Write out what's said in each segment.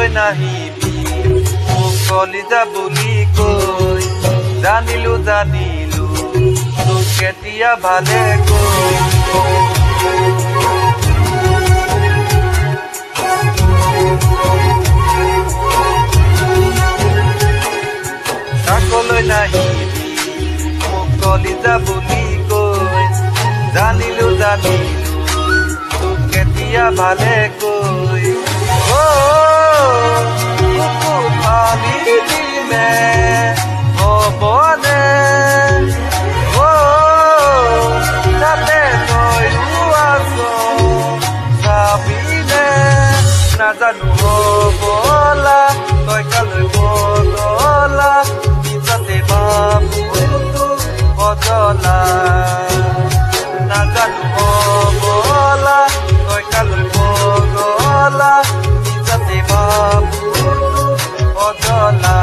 তাকলৈ নাহিবি মোক কলিজা বুলি কৈ জানিলো তোক কেতিয়া ভালে কৈ তাকলৈ নাহিবি মোক কলিজা বুলি কৈ জানিলো তোক কেতিয়া ভালে কৈ ফালি দিলে হ'বনে তাতে তইও আছ চাবিনে নাজানো হ'বলা তই কালৈ বদলা মিছাতে বাবুটো বদলা নাজানো হ'বলা তই কালৈ বদলা মিছাতে বাবুটো বদলা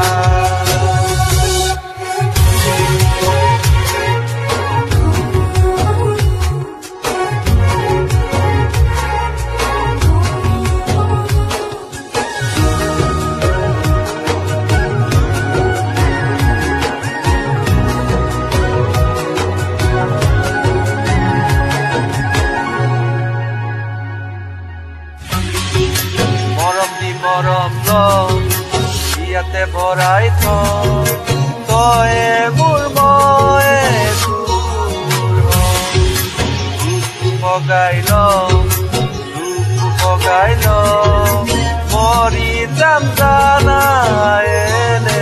মৰম ইয়াতে ভৰাই তই মোৰ মই বগাই ল মৰি যাম জানায়নে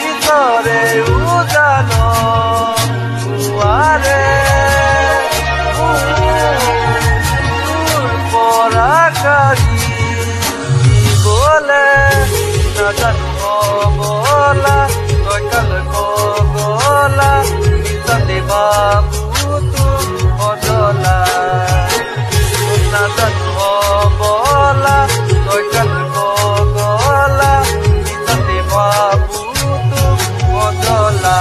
ইজৰেও জান নোৱাৰে বলে নাজানো হ'বলা তই কালৈ বগলা মিছাতে বাবুটো বদলা নাজানো হ'বলা তই কালৈ বগলা মিছাতে বাবুটো বদলা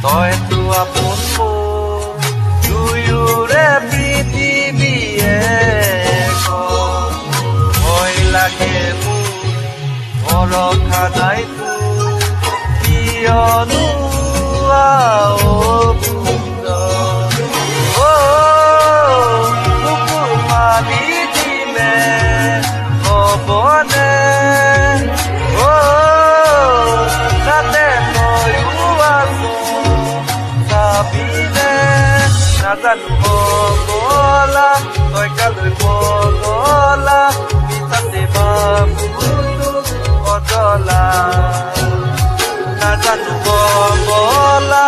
তইতো আপোন মোৰ দুয়োৰে পৃথিৱীয়ে ভয় লাগে মোৰ ভৰসা নাই কিয়নো কুকুৰ মালি দিলে হ'বনে তাতে তইও আছ চাবিনে নাজানো হ'বলা তই কালৈ বদলা মিছাতে বাবুটো বদলা নাজানো হ'বলা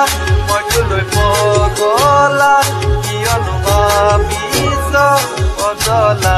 মই তোলৈ বদলা কিয়নো ভাবিছ বদলা